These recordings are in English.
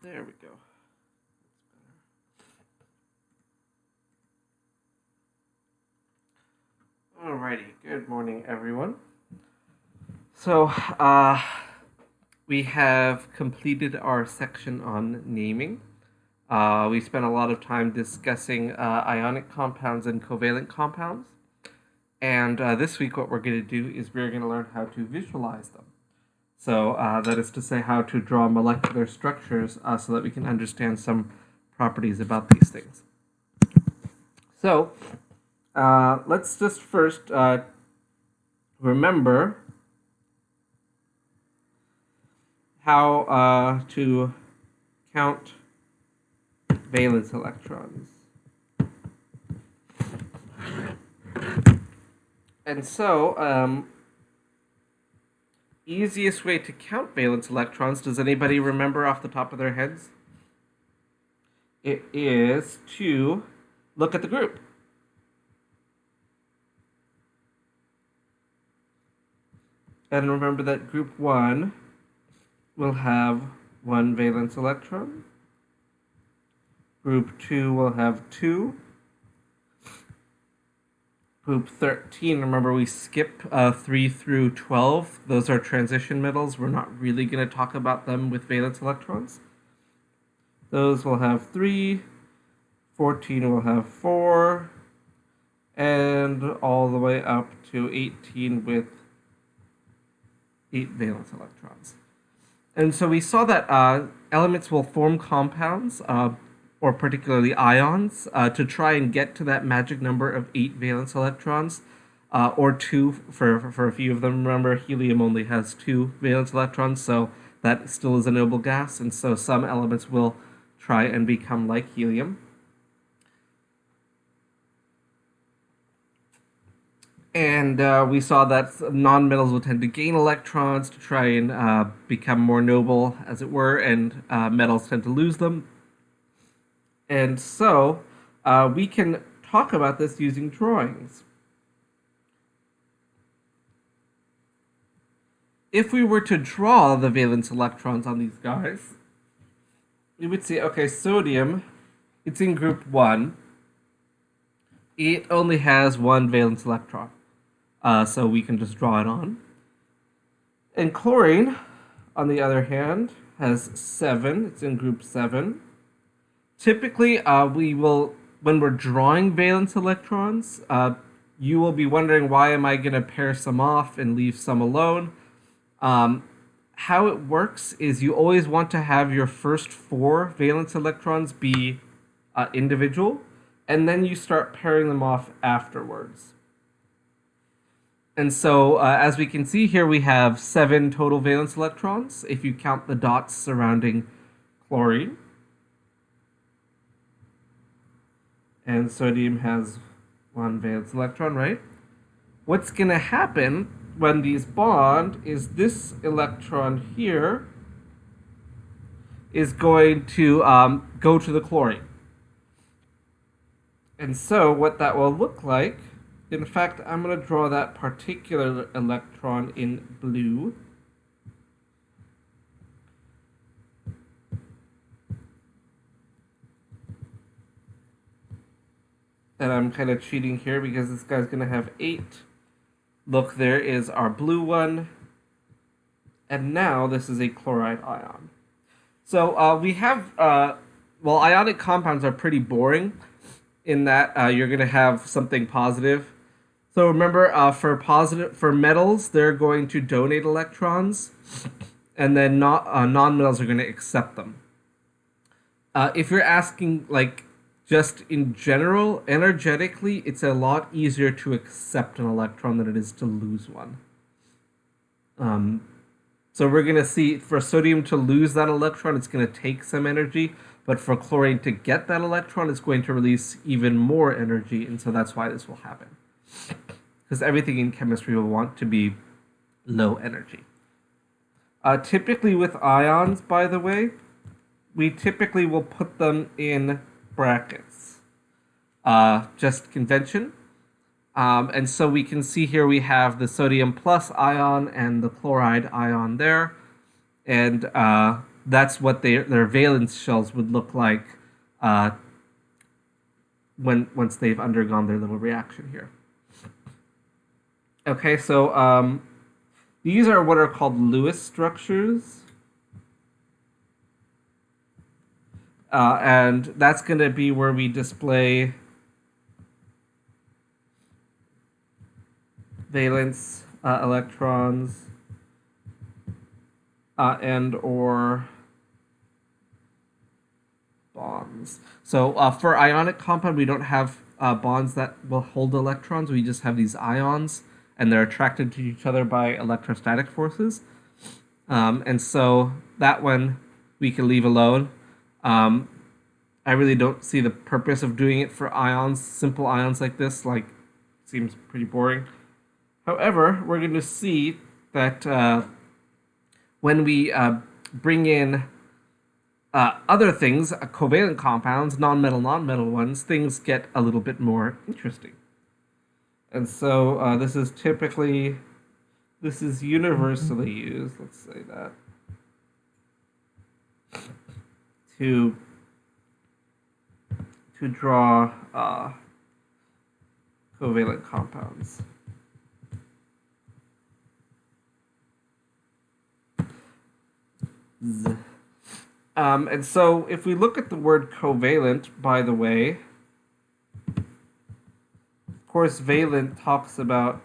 There we go. Alrighty, good morning, everyone. So, we have completed our section on naming. We spent a lot of time discussing ionic compounds and covalent compounds. And this week, what we're going to do is we're going to learn how to visualize them. So, that is to say, how to draw molecular structures so that we can understand some properties about these things. So, let's just first remember how to count valence electrons. And so, easiest way to count valence electrons, does anybody remember off the top of their heads? It is to look at the group. And remember that group 1 will have 1 valence electron. Group 2 will have 2. Group 13, remember we skip 3 through 12. Those are transition metals. We're not really going to talk about them with valence electrons. Those will have 3. 14 will have 4. And all the way up to 18 with 8 valence electrons. And so we saw that elements will form compounds, or particularly ions, to try and get to that magic number of 8 valence electrons, or 2 for a few of them. Remember, helium only has 2 valence electrons, so that still is a noble gas, and so some elements will try and become like helium. And we saw that nonmetals will tend to gain electrons to try and become more noble, as it were, and metals tend to lose them. And so we can talk about this using drawings. If we were to draw the valence electrons on these guys, we would see, okay, sodium, it's in group 1. It only has 1 valence electron. So we can just draw it on. And chlorine, on the other hand, has 7. It's in group 7. Typically, we will, when we're drawing valence electrons, you will be wondering, why am I going to pair some off and leave some alone? How it works is you always want to have your first 4 valence electrons be individual, and then you start pairing them off afterwards. And so, as we can see here, we have 7 total valence electrons, if you count the dots surrounding chlorine. And sodium has 1 valence electron, right? What's going to happen when these bond is this electron here is going to go to the chlorine. And so what that will look like, in fact, I'm going to draw that particular electron in blue. And I'm kind of cheating here because this guy's going to have 8. Look, there is our blue one. And now this is a chloride ion. So we have, well, ionic compounds are pretty boring in that you're going to have something positive. So remember, for metals, they're going to donate electrons, and then non-metals are going to accept them. If you're asking, like, just in general, energetically, it's a lot easier to accept an electron than it is to lose one. So we're going to see, for sodium to lose that electron, it's going to take some energy, but for chlorine to get that electron, it's going to release even more energy, and so that's why this will happen. Because everything in chemistry will want to be low energy. Typically with ions, by the way, we typically will put them in brackets. Just convention. And so we can see here we have the sodium plus ion and the chloride ion there. And that's what their valence shells would look like once they've undergone their little reaction here. Okay, so these are what are called Lewis structures. And that's going to be where we display valence electrons and or bonds. So for ionic compound, we don't have bonds that will hold electrons. We just have these ions, and they're attracted to each other by electrostatic forces. And so that one we can leave alone. I really don't see the purpose of doing it for ions, simple ions like this. Like, seems pretty boring. However, we're going to see that when we bring in other things, covalent compounds, non-metal ones, things get a little bit more interesting. And so this is universally used, let's say that, to draw covalent compounds. And so if we look at the word covalent, by the way, of course, valent talks about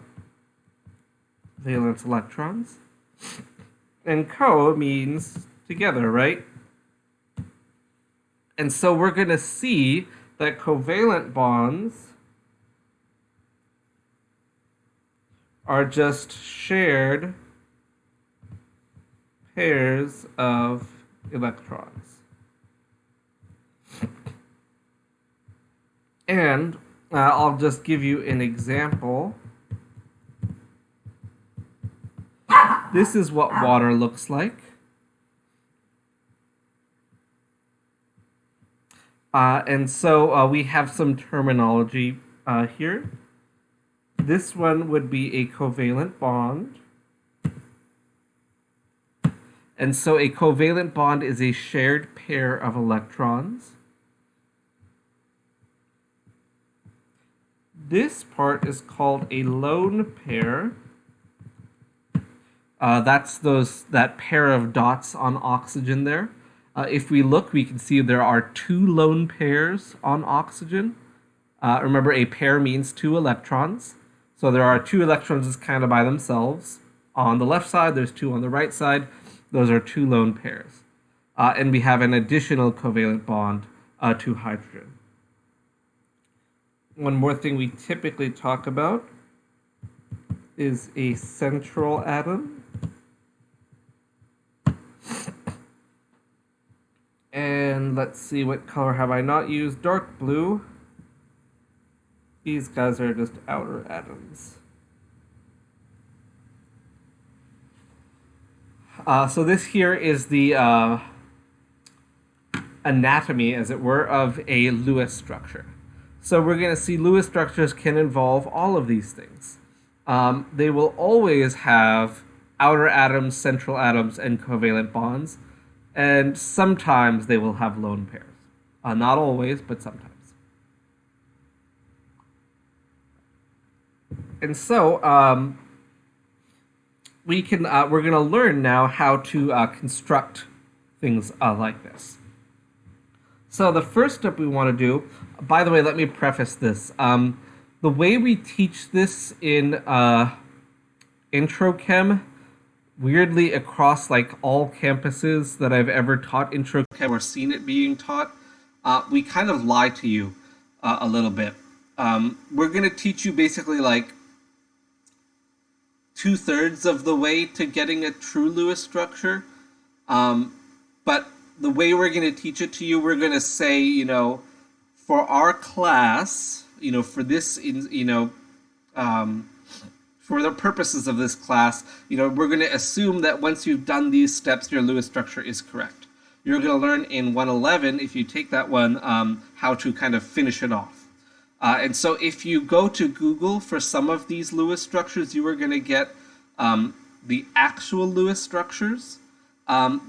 valence electrons, and co means together, right? And so we're going to see that covalent bonds are just shared pairs of electrons. And I'll just give you an example. This is what water looks like. And so we have some terminology here. This one would be a covalent bond. And so a covalent bond is a shared pair of electrons. This part is called a lone pair. That's that pair of dots on oxygen there. If we look, we can see there are two lone pairs on oxygen. Remember, a pair means two electrons. So there are two electrons kind of by themselves. On the left side, there's two on the right side. Those are two lone pairs. And we have an additional covalent bond to hydrogen. One more thing we typically talk about is a central atom. And let's see, what color have I not used? Dark blue. These guys are just outer atoms. So this here is the anatomy, as it were, of a Lewis structure. So we're going to see Lewis structures can involve all of these things. They will always have outer atoms, central atoms, and covalent bonds. And sometimes they will have lone pairs. Not always, but sometimes. And so we're going to learn now how to construct things like this. So the first step we want to do, by the way, let me preface this. The way we teach this in intro chem, weirdly across like all campuses that I've ever taught intro chem or seen it being taught, we kind of lie to you a little bit. We're going to teach you basically like 2/3 of the way to getting a true Lewis structure. But the way we're going to teach it to you, we're going to say, you know, for our class, you know, for this, you know, for the purposes of this class, you know, we're going to assume that once you've done these steps, your Lewis structure is correct. You're going to learn in 111, if you take that one, how to kind of finish it off. And so if you go to Google for some of these Lewis structures, you are going to get the actual Lewis structures.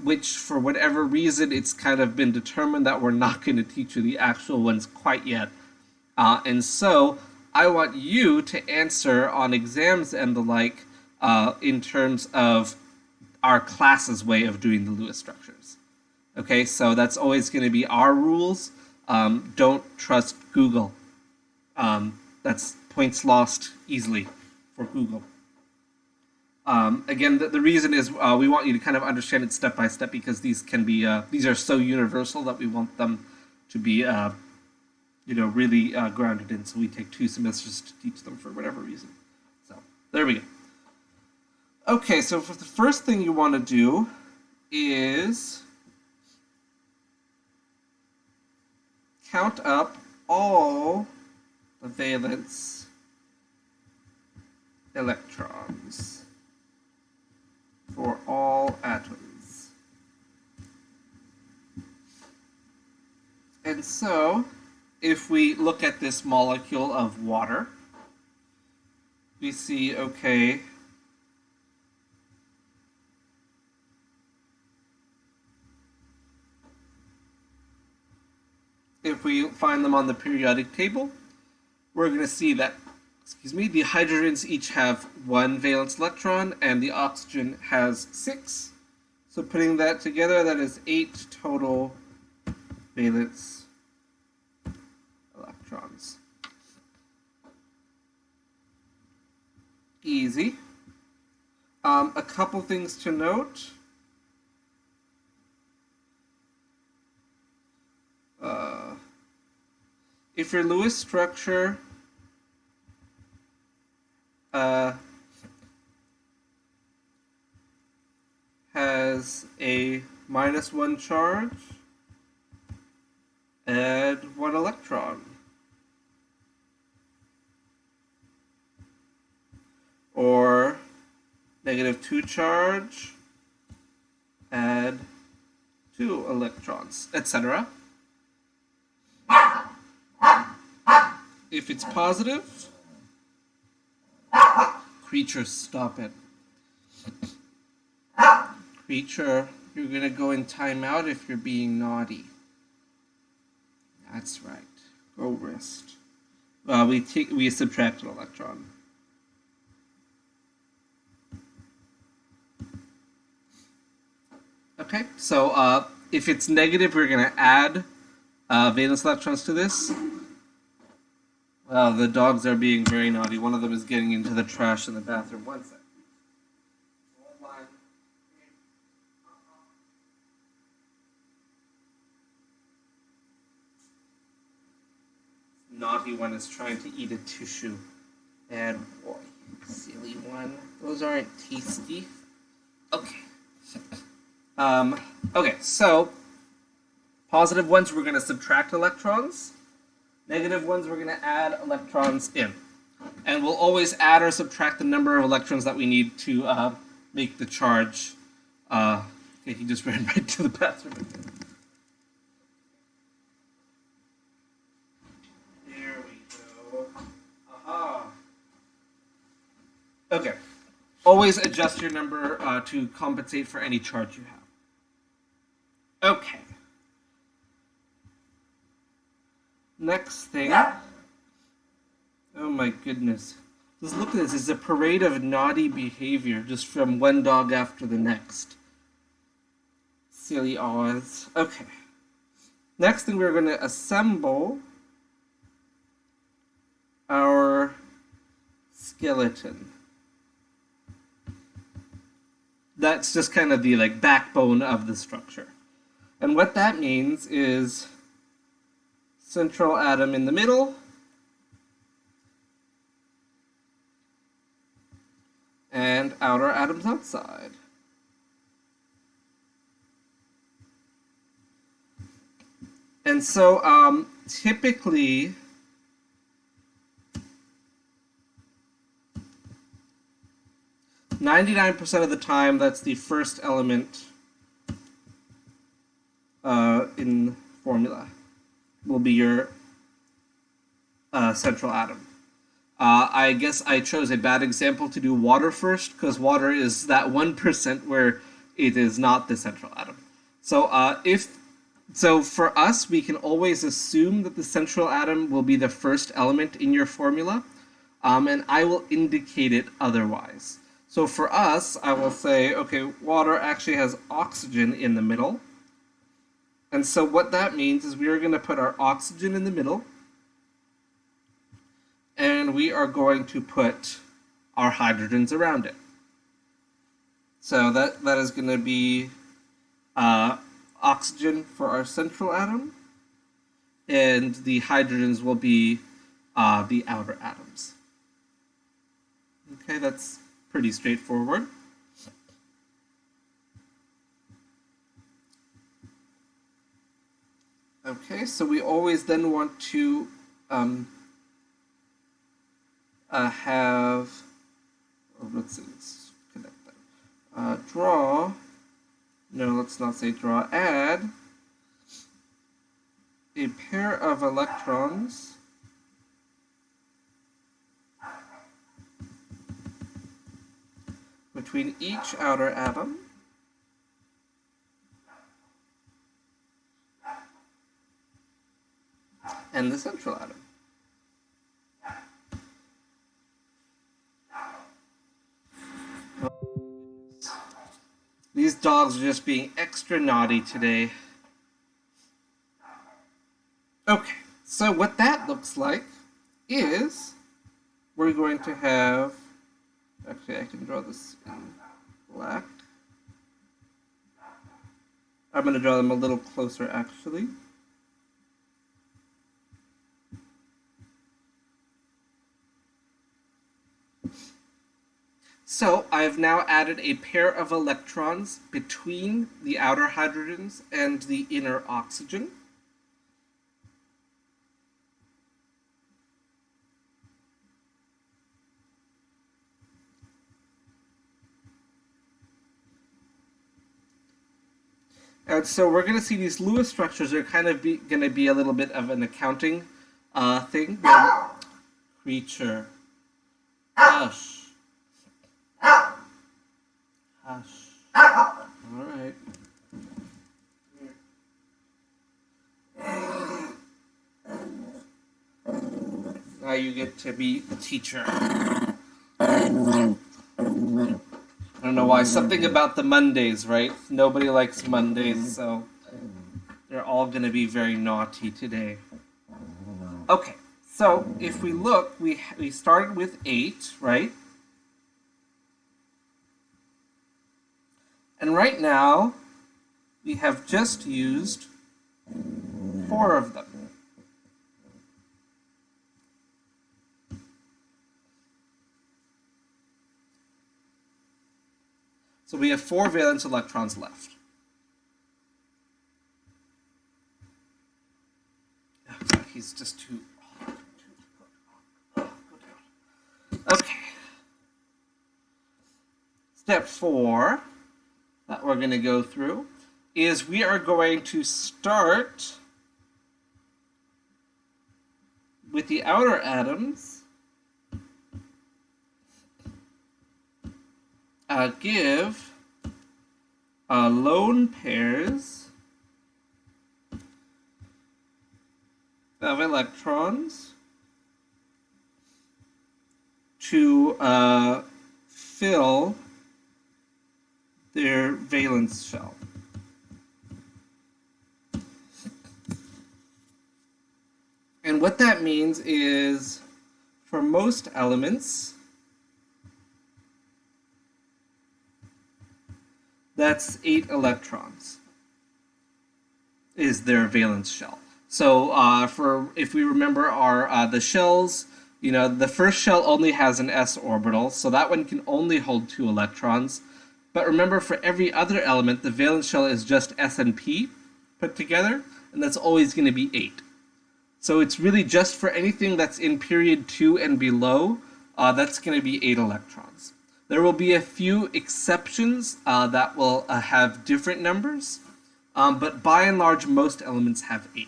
which for whatever reason it's kind of been determined that we're not going to teach you the actual ones quite yet. And so I want you to answer on exams and the like in terms of our class's way of doing the Lewis structures. Okay, so that's always going to be our rules. Don't trust Google. That's points lost easily for Google. Again, the reason is we want you to kind of understand it step by step because these can be these are so universal that we want them to be really grounded in. So we take 2 semesters to teach them for whatever reason. So there we go. Okay, so for the first thing you want to do is count up all the valence electrons for all atoms. And so, if we look at this molecule of water, we see, okay, if we find them on the periodic table, we're going to see that, the hydrogens each have 1 valence electron and the oxygen has 6. So putting that together, that is 8 total valence electrons. Easy. A couple things to note. If your Lewis structure has a -1 charge, add 1 electron. Or -2 charge, add 2 electrons, etc. If it's positive, creature, stop it. Creature, you're going to go in timeout if you're being naughty. That's right. Go rest. We subtract an electron. Okay, so if it's negative, we're going to add valence electrons to this. Well, the dogs are being very naughty. One of them is getting into the trash in the bathroom. 1 second. Naughty one is trying to eat a tissue. Bad boy. Silly one. Those aren't tasty. Okay. Okay, so positive ones we're going to subtract electrons. Negative ones we're going to add electrons in. And we'll always add or subtract the number of electrons that we need to make the charge. Okay, he just ran right to the bathroom again. There we go. Aha. Okay. Always adjust your number to compensate for any charge you have. Okay. Next thing. Oh my goodness. Just look at this. It's a parade of naughty behavior just from one dog after the next. Silly Oz. Okay. Next thing we're going to assemble our skeleton. That's just kind of the backbone of the structure. And what that means is central atom in the middle, and outer atoms outside. And so typically 99% of the time that's the first element in formula will be your central atom. I guess I chose a bad example to do water first because water is that 1% where it is not the central atom. So for us, we can always assume that the central atom will be the first element in your formula, and I will indicate it otherwise. So for us, I will say, okay, water actually has oxygen in the middle. And so what that means is we are going to put our oxygen in the middle, and we are going to put our hydrogens around it. So that is going to be oxygen for our central atom, and the hydrogens will be the outer atoms. Okay, that's pretty straightforward. Okay, so we always then want to have, let's see, let's connect that. Draw, no, let's not say draw, add a pair of electrons between each outer atom and the central atom. These dogs are just being extra naughty today. Okay, so what that looks like is we're going to have, actually I can draw this in black. I'm going to draw them a little closer actually. So I've now added a pair of electrons between the outer hydrogens and the inner oxygen. And so we're going to see these Lewis structures are kind of going to be a little bit of an accounting thing. Creature. Hush. Hush. All right. Now you get to be the teacher. I don't know why. Something about the Mondays, right? Nobody likes Mondays, so they're all going to be very naughty today. Okay, so if we look, we started with 8, right? And right now, we have just used 4 of them. So we have 4 valence electrons left. Oh, he's just too... Okay. Step 4 that we're going to go through is we are going to start with the outer atoms. Give lone pairs of electrons to fill their valence shell. And what that means is, for most elements, that's 8 electrons is their valence shell. So if we remember our the shells, you know, the first shell only has an s orbital, so that one can only hold 2 electrons. But remember, for every other element, the valence shell is just s and p put together, and that's always going to be 8. So it's really just for anything that's in period 2 and below, that's going to be 8 electrons. There will be a few exceptions that will have different numbers, but by and large, most elements have 8.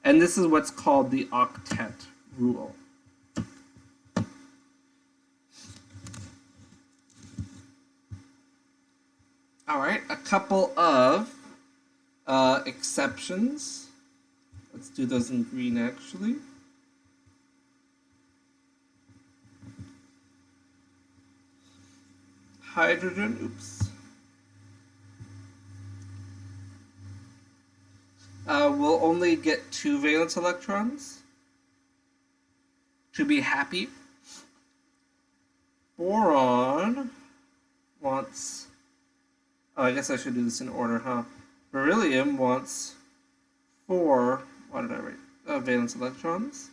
And this is what's called the octet rule. All right, a couple of exceptions. Let's do those in green, actually. Hydrogen, oops. We'll only get 2 valence electrons to be happy. Boron wants, oh, I guess I should do this in order, huh? Beryllium wants 4, what did I write? Valence electrons.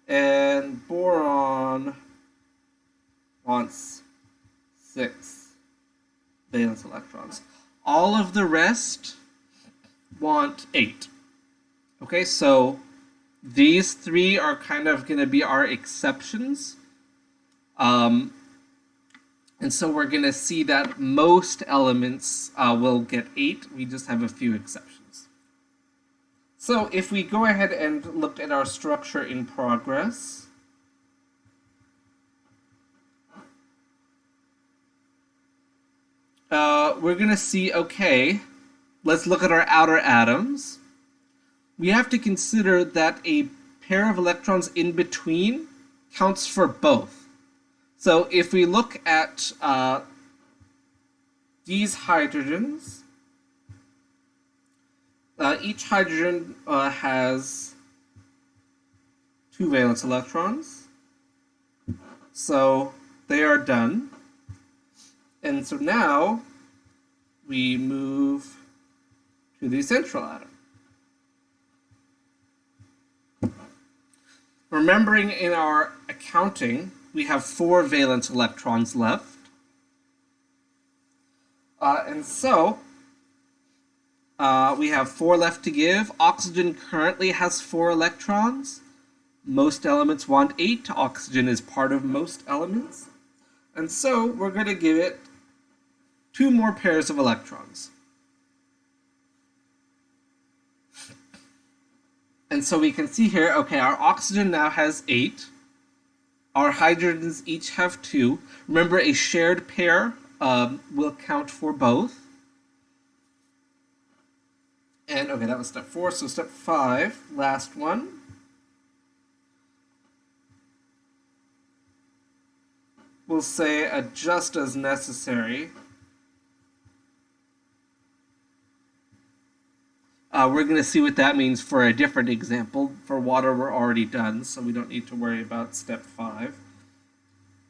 And boron wants 6 valence electrons. All of the rest want 8. Okay, so these 3 are kind of going to be our exceptions. And so we're going to see that most elements will get 8. We just have a few exceptions. So if we go ahead and look at our structure in progress, we're going to see, okay, let's look at our outer atoms. We have to consider that a pair of electrons in between counts for both. So if we look at these hydrogens, each hydrogen has 2 valence electrons. So they are done. And so now we move to the central atom. Remembering in our accounting, we have 4 valence electrons left. And so we have 4 left to give. Oxygen currently has 4 electrons. Most elements want 8. Oxygen is part of most elements. And so we're going to give it 2 more pairs of electrons. And so we can see here, okay, our oxygen now has 8. Our hydrogens each have 2. Remember, a shared pair will count for both. And, okay, that was step 4. So step 5, last one. We'll say adjust as necessary. We're going to see what that means for a different example. For water, we're already done, so we don't need to worry about step 5.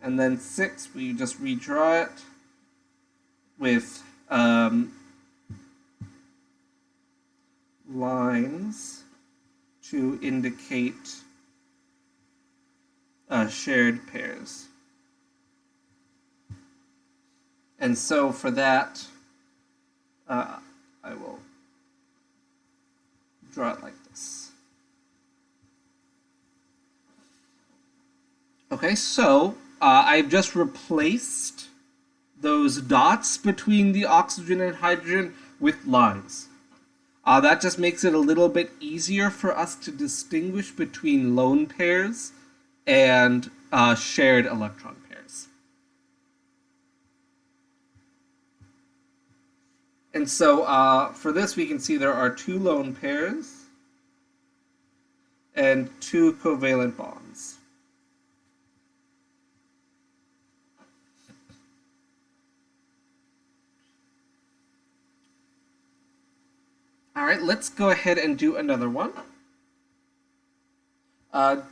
And then 6, we just redraw it with lines to indicate shared pairs. And so for that, I will draw it like this. Okay, so I've just replaced those dots between the oxygen and hydrogen with lines. That just makes it a little bit easier for us to distinguish between lone pairs and shared electron pairs. And so for this, we can see there are 2 lone pairs and 2 covalent bonds. All right, let's go ahead and do another one.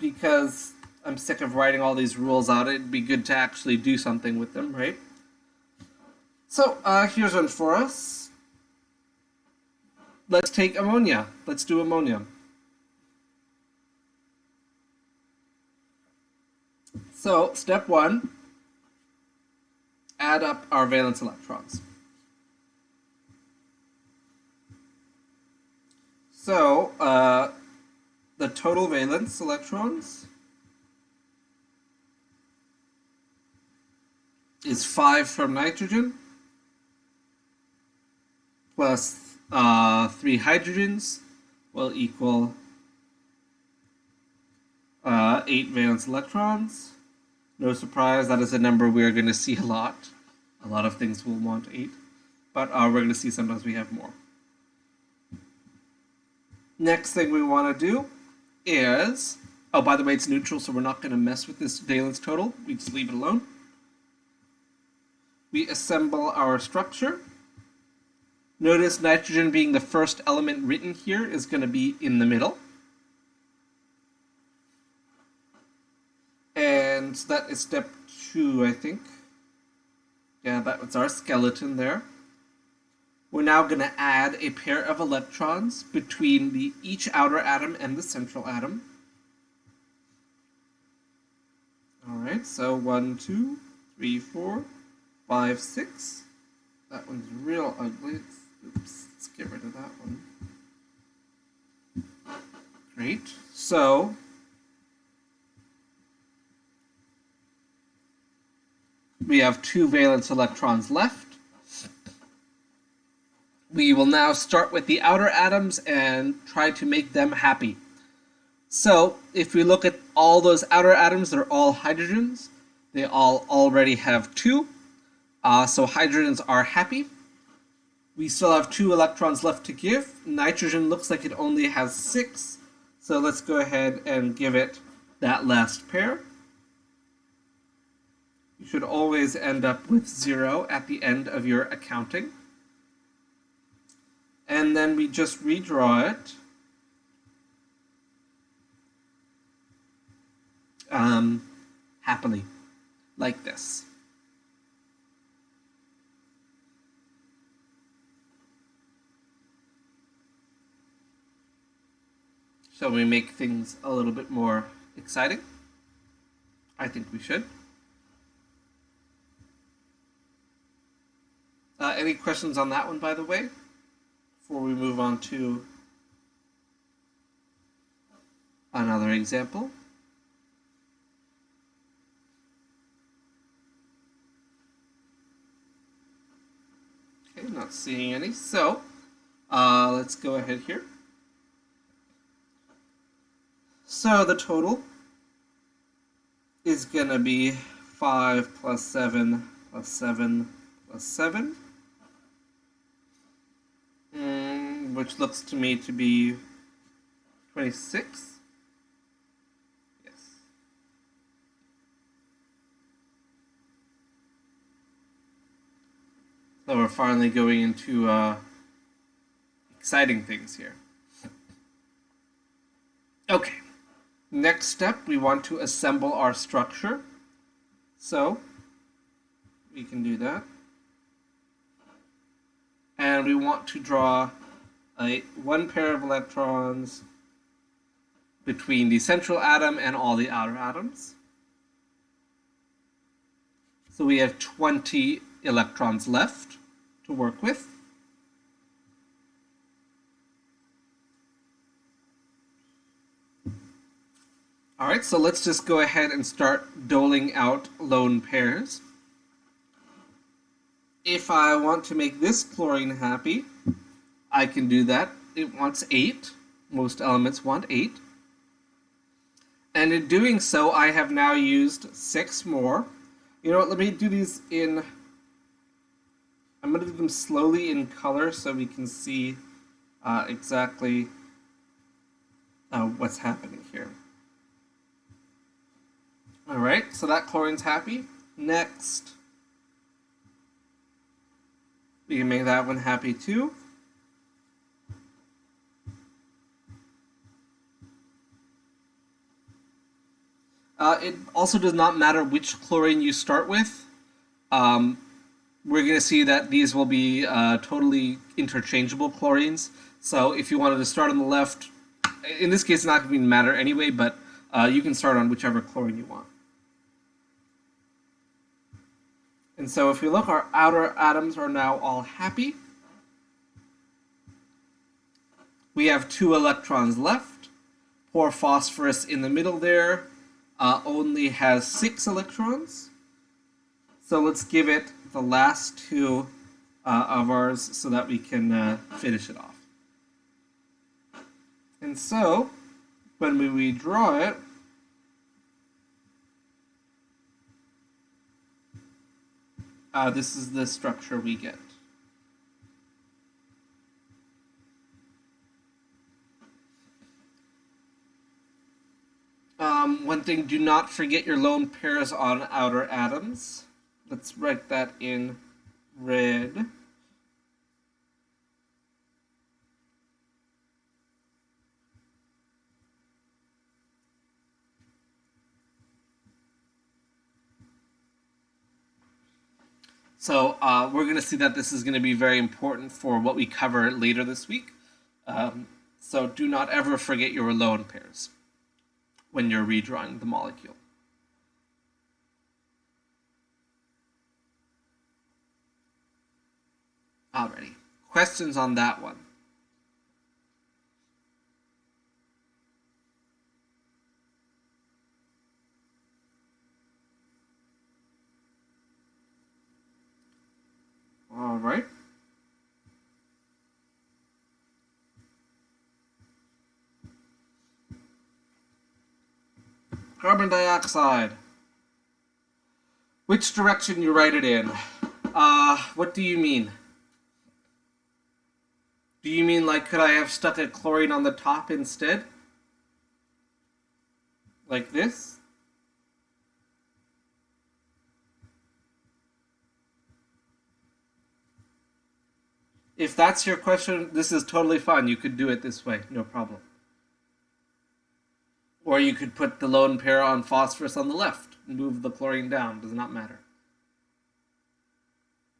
Because I'm sick of writing all these rules out, it'd be good to actually do something with them, right? So here's one for us. Let's take ammonia. Let's do ammonia. So step 1, add up our valence electrons. So the total valence electrons is 5 from nitrogen plus 3 hydrogens will equal 8 valence electrons. No surprise, that is a number we are going to see a lot. A lot of things will want 8, but we're going to see sometimes we have more. Next thing we want to do is, oh, by the way, it's neutral, so we're not going to mess with this valence total. We just leave it alone. We assemble our structure. Notice nitrogen being the first element written here is going to be in the middle. And that is step 2, I think. Yeah, that was our skeleton there. We're now going to add a pair of electrons between each outer atom and the central atom. All right, so 1, 2, 3, 4, 5, 6. That one's real ugly. Oops, let's get rid of that one. Great. So we have 2 valence electrons left. We will now start with the outer atoms and try to make them happy. So if we look at all those outer atoms, they're all hydrogens. They all already have 2. So hydrogens are happy. We still have 2 electrons left to give. Nitrogen looks like it only has 6. So let's go ahead and give it that last pair. You should always end up with 0 at the end of your accounting. And then we just redraw it. Happily, like this. Shall we make things a little bit more exciting? I think we should. Any questions on that one, by the way, before we move on to another example? Okay, not seeing any. So let's go ahead here. So the total is going to be 5 plus 7 plus 7 plus 7, which looks to me to be 26. Yes. So we're finally going into exciting things here. Okay. Next step, we want to assemble our structure. So we can do that. And we want to draw one pair of electrons between the central atom and all the outer atoms. So we have 20 electrons left to work with. All right, so let's just go ahead and start doling out lone pairs. If I want to make this chlorine happy, I can do that. It wants 8. Most elements want 8. And in doing so, I have now used 6 more. You know what, let me do these in... I'm going to do them slowly in color so we can see exactly what's happening here. All right, so that chlorine's happy. Next, we can make that one happy too. It also does not matter which chlorine you start with. We're going to see that these will be totally interchangeable chlorines. So if you wanted to start on the left, in this case it's not going to matter anyway, but you can start on whichever chlorine you want. And so if we look, our outer atoms are now all happy. We have 2 electrons left. Poor phosphorus in the middle there only has 6 electrons. So let's give it the last 2 of ours so that we can finish it off. And so when we redraw it, This is the structure we get. One thing, do not forget your lone pairs on outer atoms. Let's write that in red. So we're going to see that this is going to be very important for what we cover later this week. So do not ever forget your lone pairs when you're redrawing the molecule. Alrighty, questions on that one? All right. Carbon dioxide. Which direction you write it in? What do you mean? Do you mean like could I have stuck a chlorine on the top instead? Like this? If that's your question, this is totally fine. You could do it this way, no problem. Or you could put the lone pair on phosphorus on the left and move the chlorine down. Does not matter.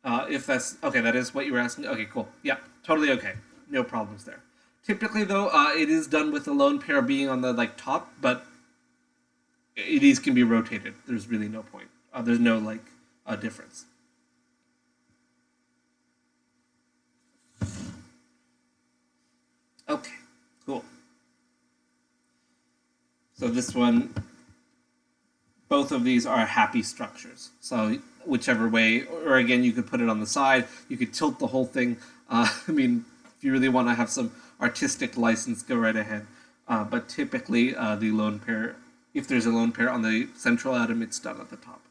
If that's okay, that is what you were asking. Okay, cool. Yeah, totally okay. No problems there. Typically, though, it is done with the lone pair being on the top, but these can be rotated. There's really no point. There's no difference. Okay, cool. So this one, both of these are happy structures. So whichever way, or again, you could put it on the side. You could tilt the whole thing. I mean, if you really want to have some artistic license, go right ahead. But typically, the lone pair, if there's a lone pair on the central atom, it's done at the top,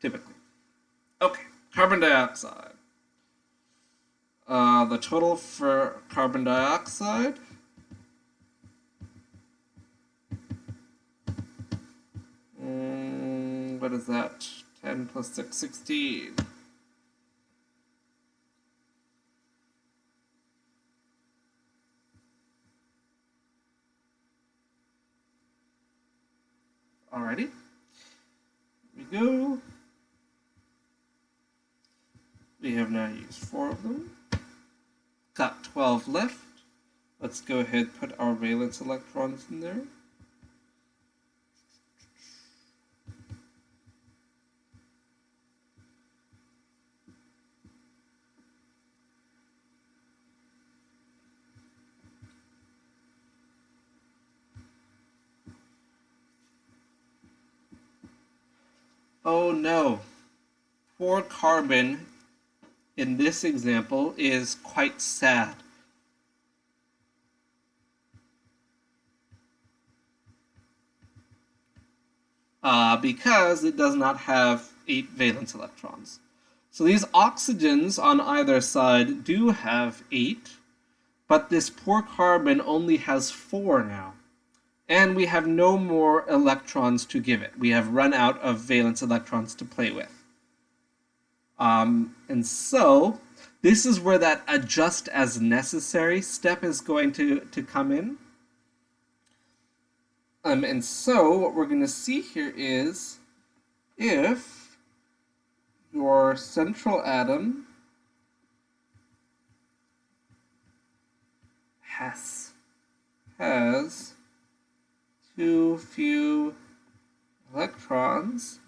typically. Okay, carbon dioxide. The total for carbon dioxide what is that? 10 plus 6, 16. Alrighty. Here we go. We have now used 4 of them. Got 12 left. Let's go ahead and put our valence electrons in there. Oh no, poor carbon in this example is quite sad. Because it does not have 8 valence electrons. So these oxygens on either side do have 8, but this poor carbon only has 4 now. And we have no more electrons to give it. We have run out of valence electrons to play with. And so this is where that adjust as necessary step is going to come in. And so what we're going to see here is if your central atom has too few electrons,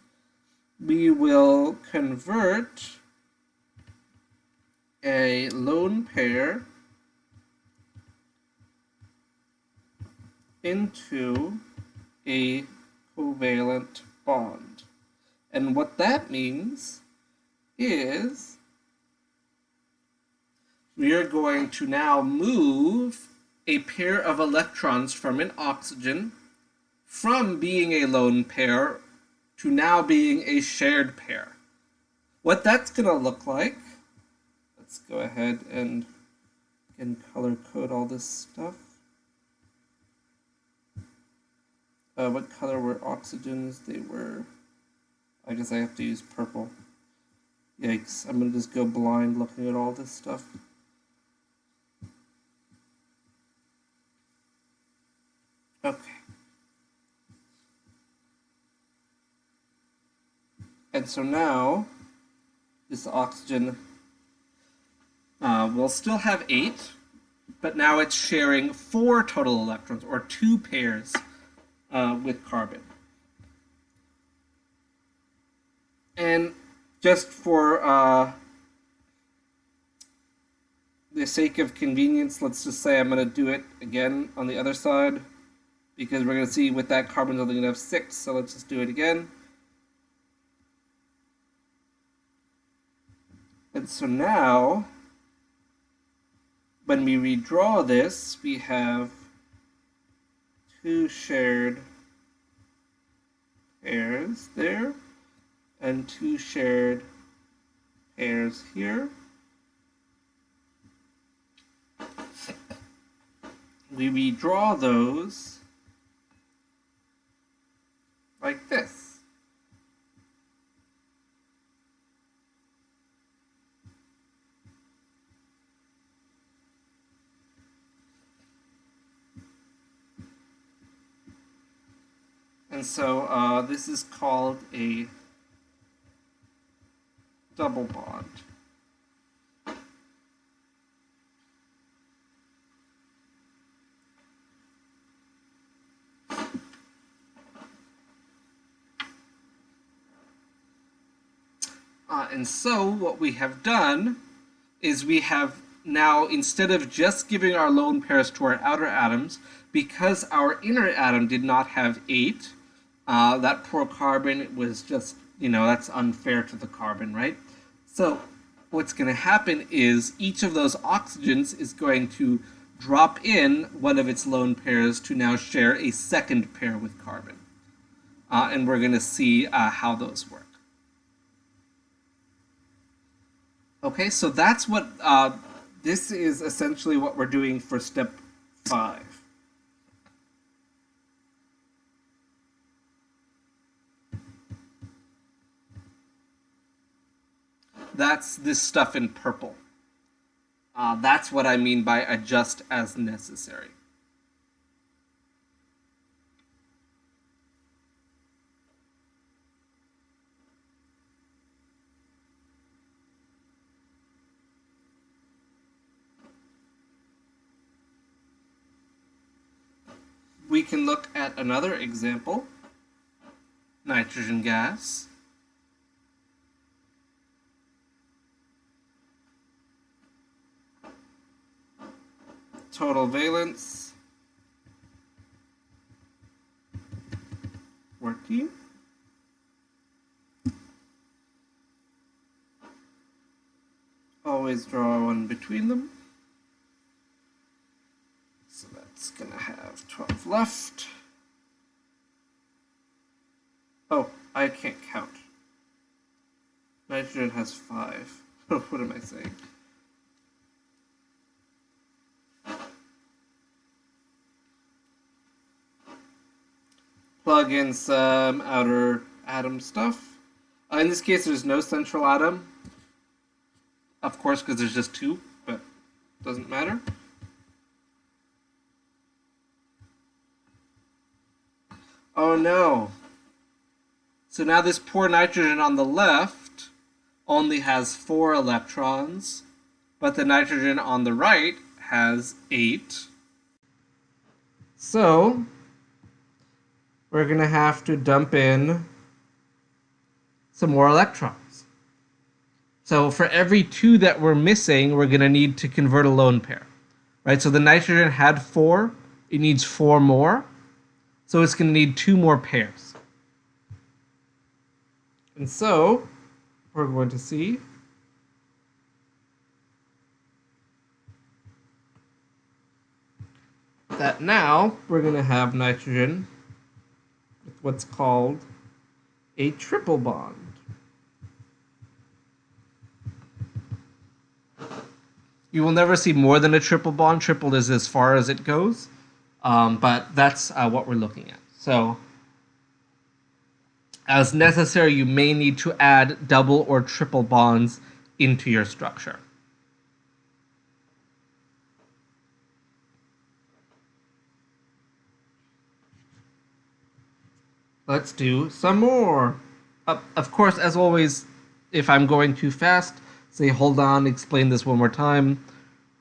we will convert a lone pair into a covalent bond. And what that means is we are going to now move a pair of electrons from an oxygen from being a lone pair to now being a shared pair. what that's going to look like, let's go ahead and color code all this stuff. What color were oxygens? They were, I guess I have to use purple. Yikes, I'm going to just go blind looking at all this stuff. Okay. And so now, this oxygen will still have 8, but now it's sharing 4 total electrons, or 2 pairs with carbon. And just for the sake of convenience, let's just say I'm going to do it again on the other side, because we're going to see with that carbon's only going to have 6, so let's just do it again. And so now, when we redraw this, we have 2 shared pairs there, and 2 shared pairs here. We redraw those like this. And so this is called a double bond. And so what we have done is we have now, instead of just giving our lone pairs to our outer atoms, because our inner atom did not have 8, that poor carbon was just, that's unfair to the carbon, right? So what's going to happen is each of those oxygens is going to drop in one of its lone pairs to now share a second pair with carbon. And we're going to see how those work. Okay, so that's what, this is essentially what we're doing for step 5. That's this stuff in purple. That's what I mean by adjust as necessary. We can look at another example, nitrogen gas. Total valence 14. Always draw one between them. So that's going to have 12 left. Oh, I can't count. Nitrogen has 5. What am I saying? Plug in some outer atom stuff. In this case, there's no central atom. Of course, because there's just 2, but doesn't matter. Oh no. So now this poor nitrogen on the left only has 4 electrons, but the nitrogen on the right has 8. So we're going to have to dump in some more electrons. So for every 2 that we're missing, we're going to need to convert a lone pair. Right? So the nitrogen had 4, it needs 4 more. So it's going to need 2 more pairs. And so we're going to see that now we're going to have nitrogen with what's called a triple bond. You will never see more than a triple bond. Triple is as far as it goes, but that's what we're looking at. So, as necessary, you may need to add double or triple bonds into your structure. Let's do some more. Of course, as always, if I'm going too fast, say hold on, explain this one more time,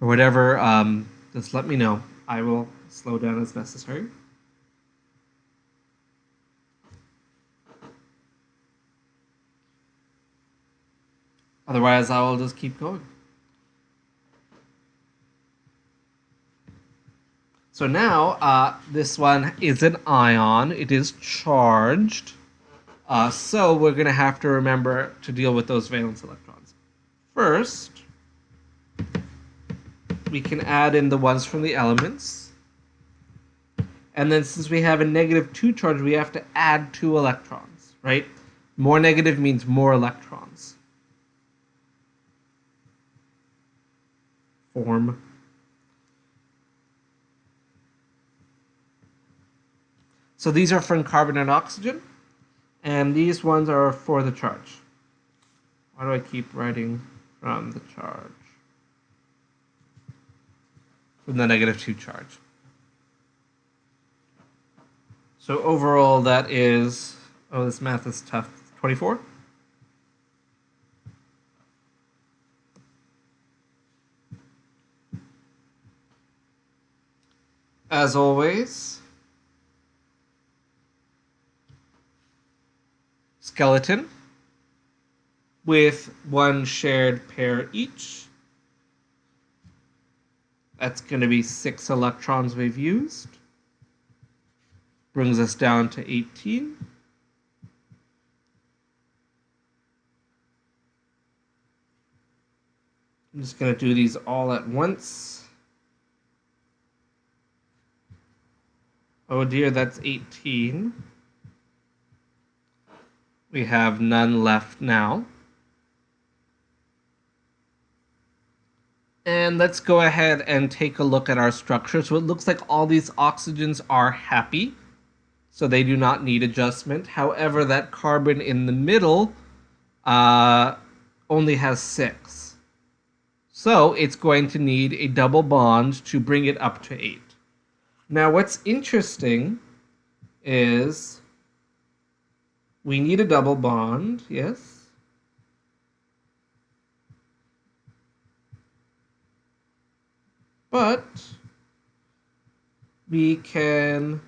or whatever, just let me know. I will slow down as necessary. Otherwise, I will just keep going. So now, this one is an ion. It is charged. So we're going to have to remember to deal with those valence electrons. First, we can add in the ones from the elements. And then since we have a -2 charge, we have to add 2 electrons, right? More negative means more electrons. Form. So these are from carbon and oxygen, and these ones are for the charge. Why do I keep writing from the charge? From the -2 charge. So overall that is, oh, this math is tough, 24? As always, skeleton with one shared pair each. That's going to be 6 electrons we've used. Brings us down to 18. I'm just going to do these all at once. Oh dear, that's 18. We have none left now. And let's go ahead and take a look at our structure. So it looks like all these oxygens are happy, so they do not need adjustment. However, that carbon in the middle only has 6. So it's going to need a double bond to bring it up to 8. Now what's interesting is we need a double bond, yes. But we can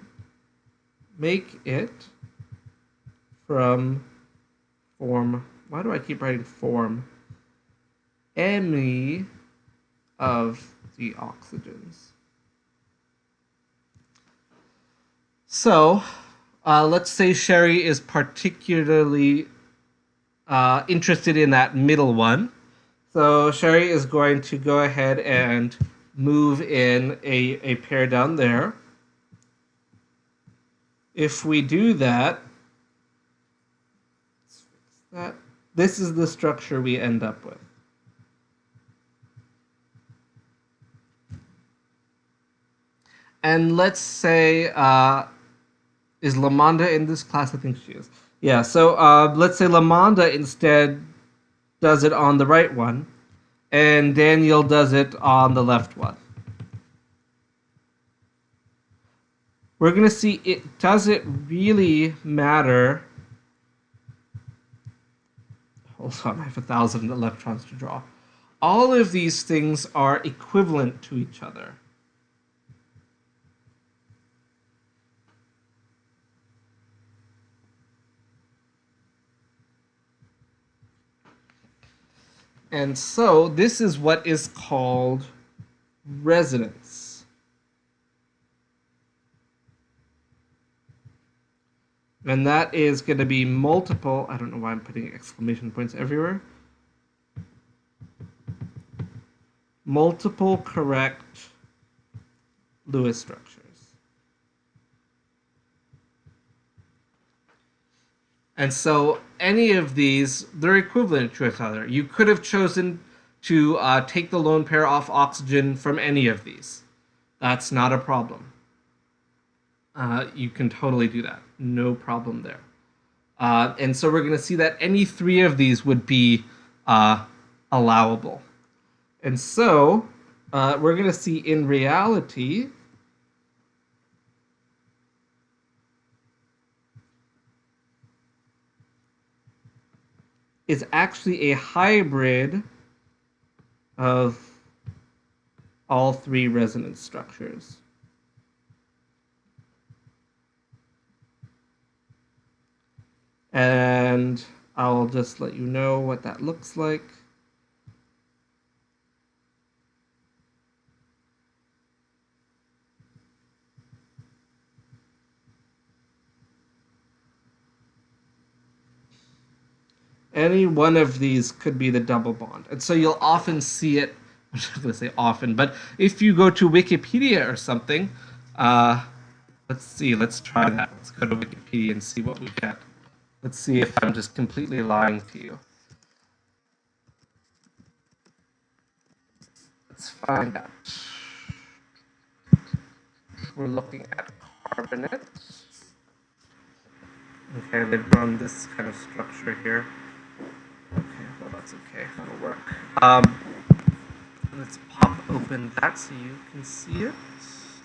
make it from form, why do I keep writing form? Any of the oxygens. So let's say Sherry is particularly interested in that middle one. So Sherry is going to go ahead and move in a pair down there. If we do that, this is the structure we end up with. And let's say, is Lamanda in this class? I think she is. Yeah, so let's say Lamanda instead does it on the right one, and Daniel does it on the left one. We're going to see, does it really matter? Hold on, I have 1,000 electrons to draw. All of these things are equivalent to each other. And so this is what is called resonance. And that is going to be multiple, I don't know why I'm putting exclamation points everywhere. Multiple correct Lewis structures. And so any of these, they're equivalent to each other. You could have chosen to take the lone pair off oxygen from any of these. That's not a problem. You can totally do that. No problem there. And so we're going to see that any three of these would be allowable. And so we're going to see in reality is actually a hybrid of all three resonance structures. And I'll just let you know what that looks like. Any one of these could be the double bond. And so you'll often see it, I'm not going to say often, but if you go to Wikipedia or something, let's see, let's try that. Let's go to Wikipedia and see what we get. Let's see if I'm just completely lying to you. Let's find out. We're looking at carbonate. Okay, they've run this kind of structure here. Okay, well that's okay, that'll work. Let's pop open that so you can see it.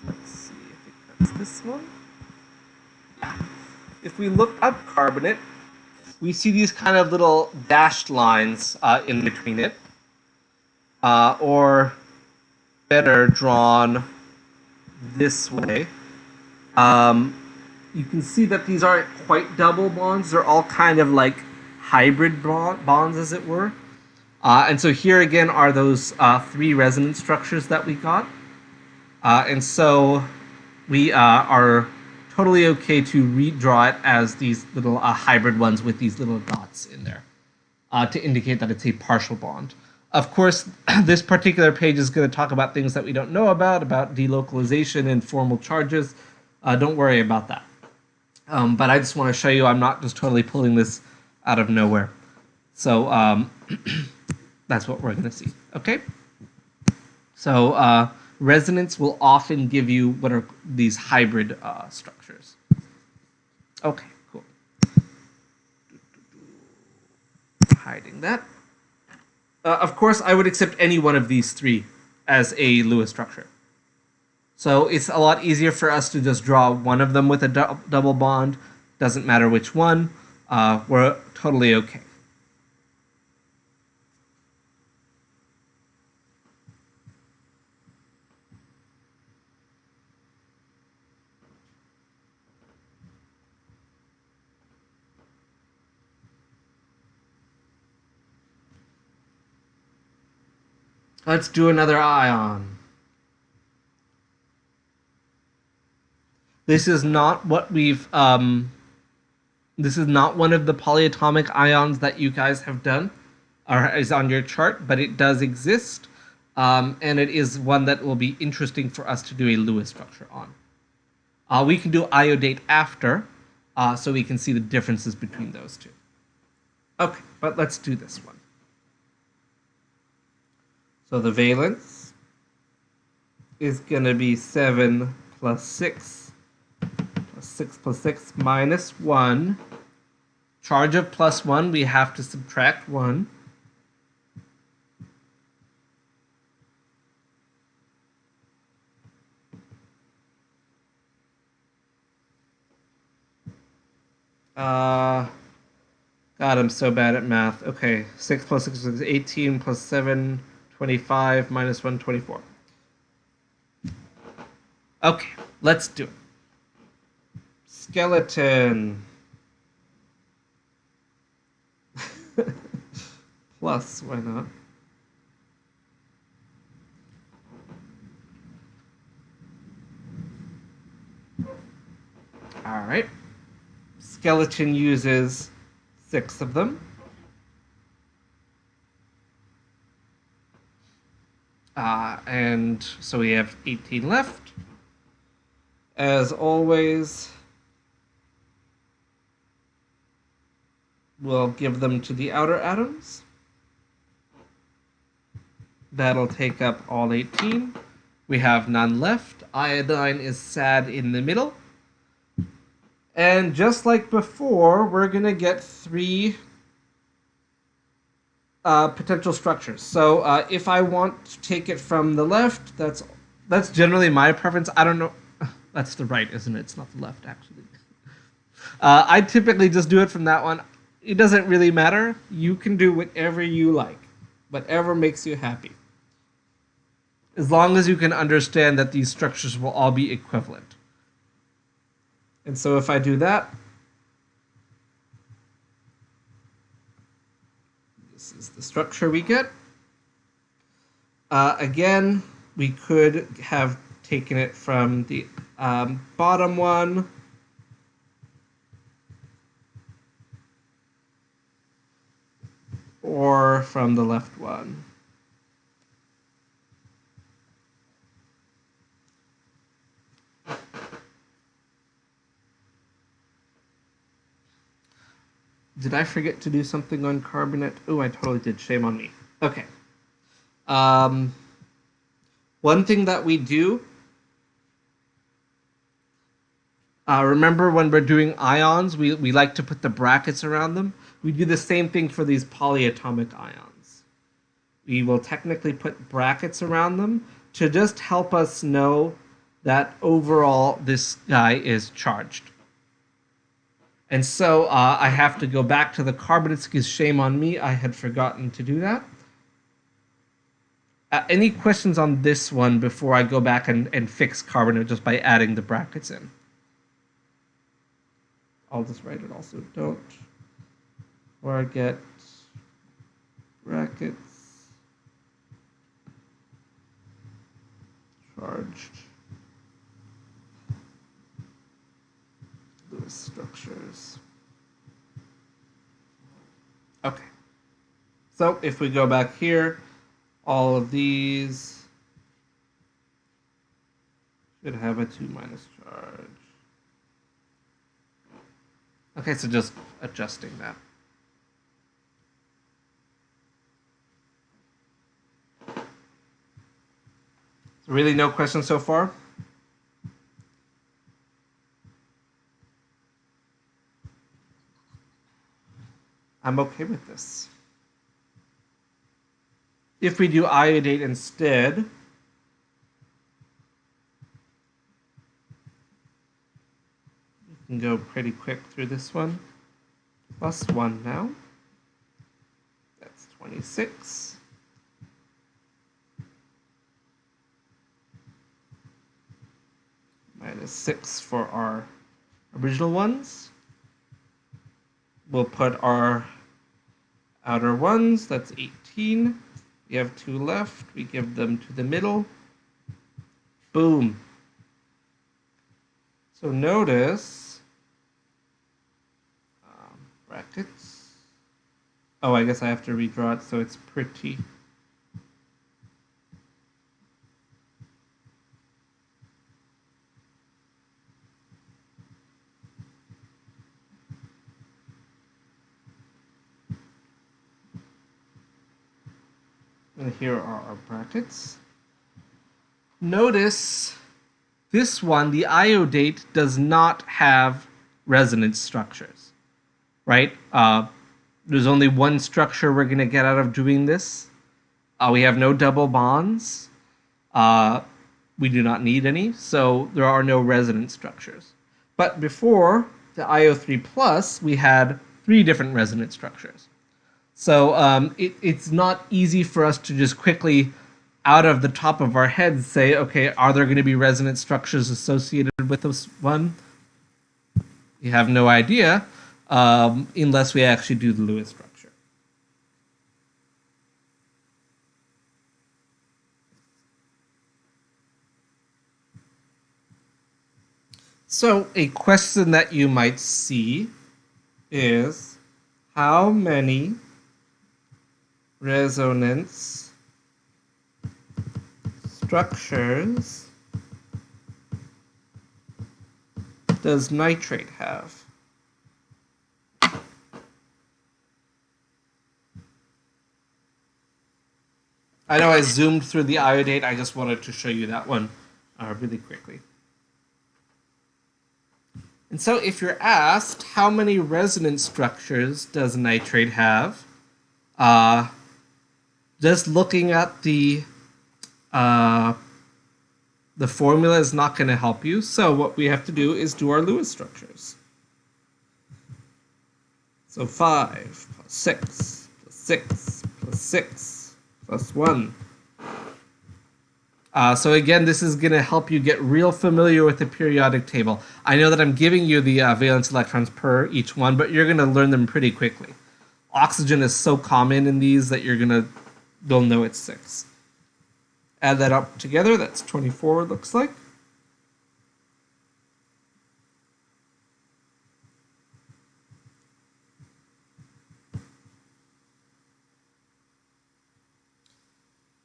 Let's see, I think that's this one. Yeah. If we look at carbonate, we see these kind of little dashed lines in between it. Or better drawn this way. You can see that these aren't quite double bonds. They're all kind of like hybrid bonds, as it were. And so here again are those three resonance structures that we got. And so we are totally okay to redraw it as these little hybrid ones with these little dots in there to indicate that it's a partial bond. Of course, this particular page is going to talk about things that we don't know about delocalization and formal charges. Don't worry about that. But I just want to show you I'm not just totally pulling this out of nowhere. So that's what we're going to see. Okay? So resonance will often give you what are these hybrid structures. Okay, cool. Hiding that. Of course, I would accept any one of these three as a Lewis structure. So it's a lot easier for us to just draw one of them with a double bond. Doesn't matter which one. We're totally okay. Let's do another ion. This is not what we've, this is not one of the polyatomic ions that you guys have done, or is on your chart, but it does exist, and it is one that will be interesting for us to do a Lewis structure on. We can do iodate after, so we can see the differences between those two. Okay, but let's do this one. So the valence is going to be 7 plus 6 plus 6 plus 6 minus 1. Charge of plus 1, we have to subtract 1. God, I'm so bad at math. Okay, 6 plus 6 is 18 plus 7, 25 minus 1, 24. Okay, let's do it. Skeleton. Plus, why not? All right. Skeleton uses 6 of them. And so we have 18 left. As always, we'll give them to the outer atoms. That'll take up all 18. We have none left. Iodine is sad in the middle. And just like before, we're going to get 3 potential structures. So if I want to take it from the left, that's generally my preference. I don't know. That's the right, isn't it? It's not the left, actually. I typically just do it from that one. It doesn't really matter. You can do whatever you like. Whatever makes you happy. As long as you can understand that these structures will all be equivalent. And so if I do that, this is the structure we get. Again, we could have taken it from the bottom one. Or from the left one. Did I forget to do something on carbonate? Oh, I totally did. Shame on me. Okay. One thing that we do, remember when we're doing ions, we like to put the brackets around them. We do the same thing for these polyatomic ions. We will technically put brackets around them to just help us know that overall this guy is charged. And so I have to go back to the carbonates because shame on me, I had forgotten to do that. Any questions on this one before I go back and fix carbonate just by adding the brackets in? I'll just write it also. Don't forget brackets charged Lewis structures. Okay. So if we go back here, all of these should have a 2- charge. Okay, so just adjusting that. So really no questions so far? I'm okay with this. If we do iodate instead, you can go pretty quick through this one. +1 now. That's 26. -6 for our original ones. We'll put our outer ones, that's 18. We have 2 left, we give them to the middle. Boom. So notice, brackets. Oh, I guess I have to redraw it so it's pretty. And here are our brackets. Notice this one, the iodate, does not have resonance structures, right? There's only one structure we're going to get out of doing this. We have no double bonds. We do not need any, so there are no resonance structures. But before the IO3+, we had 3 different resonance structures. So it's not easy for us to just quickly, out of the top of our heads, say, okay, are there going to be resonance structures associated with this one? You have no idea unless we actually do the Lewis structure. So a question that you might see is, how many resonance structures does nitrate have? I know I zoomed through the iodate. I just wanted to show you that one really quickly. And so if you're asked how many resonance structures does nitrate have, just looking at the formula is not going to help you. So what we have to do is do our Lewis structures. So 5 plus 6 plus 6 plus 6 plus 1. So again, this is going to help you get real familiar with the periodic table. I know that I'm giving you the valence electrons per each one, but you're going to learn them pretty quickly. Oxygen is so common in these that you'll know it's 6. Add that up together, that's 24 it looks like.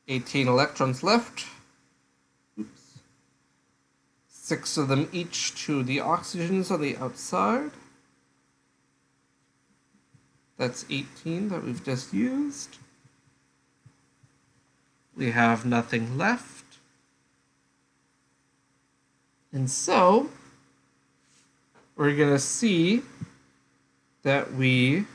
$18 electrons left. Oops. 6 of them each to the oxygens on the outside. That's 18 that we've just used. We have nothing left. And so we're going to see that we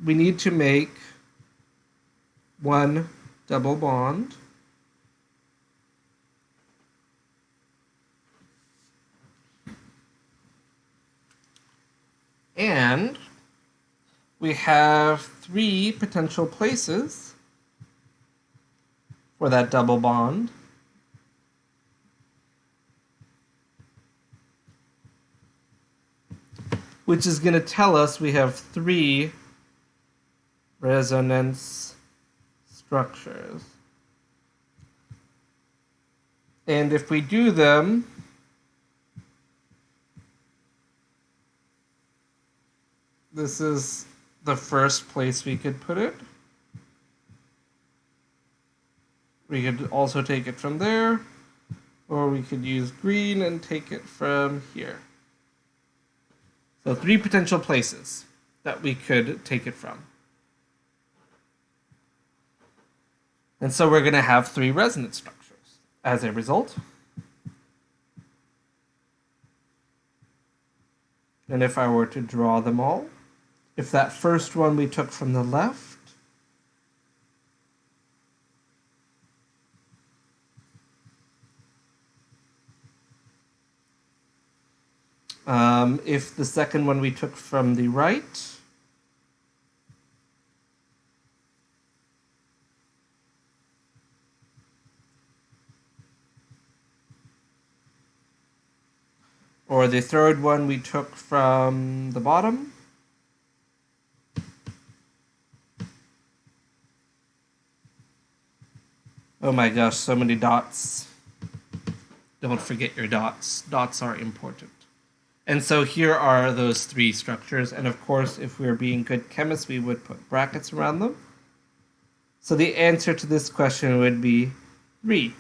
need to make one double bond. And we have 3 potential places for that double bond. Which is going to tell us we have 3 resonance structures. And if we do them, this is the first place we could put it. We could also take it from there, or we could use green and take it from here. So 3 potential places that we could take it from. And so we're going to have 3 resonance structures as a result. And if I were to draw them all, if that first one we took from the left, if the second one we took from the right, or the third one we took from the bottom, oh my gosh, so many dots. Don't forget your dots. Dots are important. And so here are those 3 structures. And of course, if we were being good chemists, we would put brackets around them. So the answer to this question would be 3.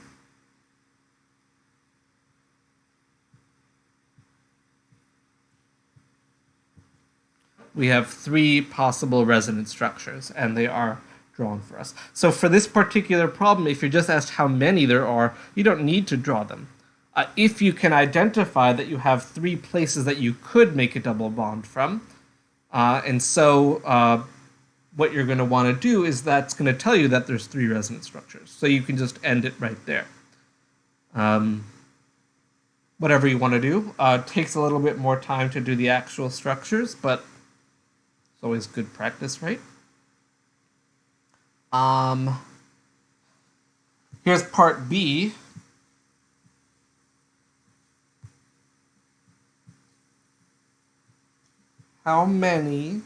We have 3 possible resonance structures, and they are drawn for us. So for this particular problem, if you're just asked how many there are, you don't need to draw them. If you can identify that you have 3 places that you could make a double bond from, and so what you're going to want to do is that's going to tell you that there's 3 resonance structures. So you can just end it right there. Whatever you want to do. Takes a little bit more time to do the actual structures, but it's always good practice, right? Here's part B. How many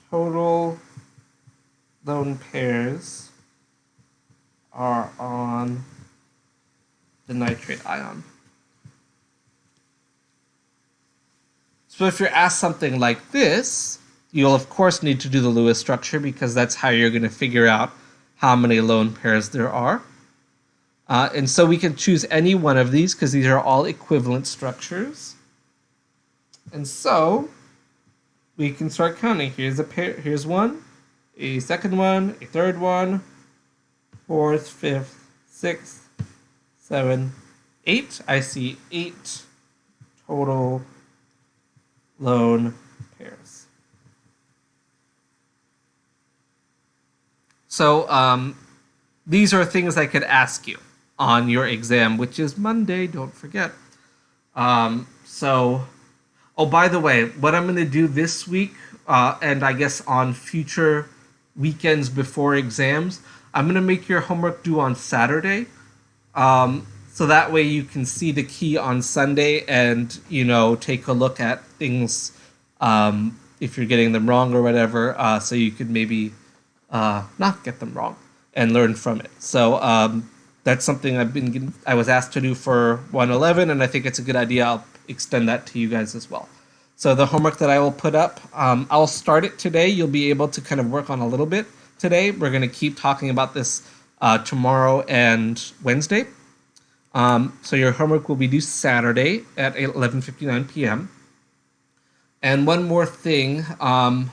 total lone pairs are on the nitrate ion? So if you're asked something like this, you'll of course need to do the Lewis structure because that's how you're going to figure out how many lone pairs there are. And so we can choose any one of these because these are all equivalent structures. And so we can start counting. Here's a pair. Here's one, a second one, a third one, fourth, fifth, sixth, 7, 8. I see 8 total lone pairs. So these are things I could ask you on your exam, which is Monday, don't forget. Oh, by the way, what I'm going to do this week, and I guess on future weekends before exams, I'm going to make your homework due on Saturday. So that way you can see the key on Sunday and, take a look at things if you're getting them wrong or whatever, so you could maybe not get them wrong and learn from it. So that's something I was asked to do for 111, and I think it's a good idea. I'll extend that to you guys as well. So the homework that I will put up, I'll start it today. You'll be able to kind of work on a little bit today. We're going to keep talking about this tomorrow and Wednesday. So your homework will be due Saturday at 11:59 p.m. And one more thing, I'm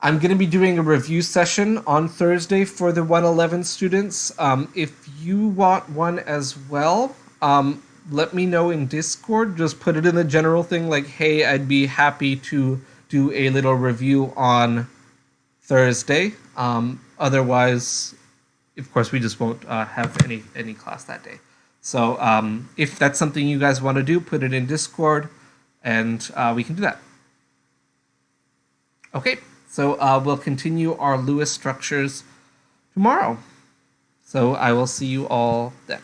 going to be doing a review session on Thursday for the 111 students. If you want one as well, let me know in Discord. Just put it in the general thing like, hey, I'd be happy to do a little review on Thursday. Otherwise, of course, we just won't have any class that day. So if that's something you guys want to do, put it in Discord, and we can do that. Okay, so we'll continue our Lewis structures tomorrow. So I will see you all then.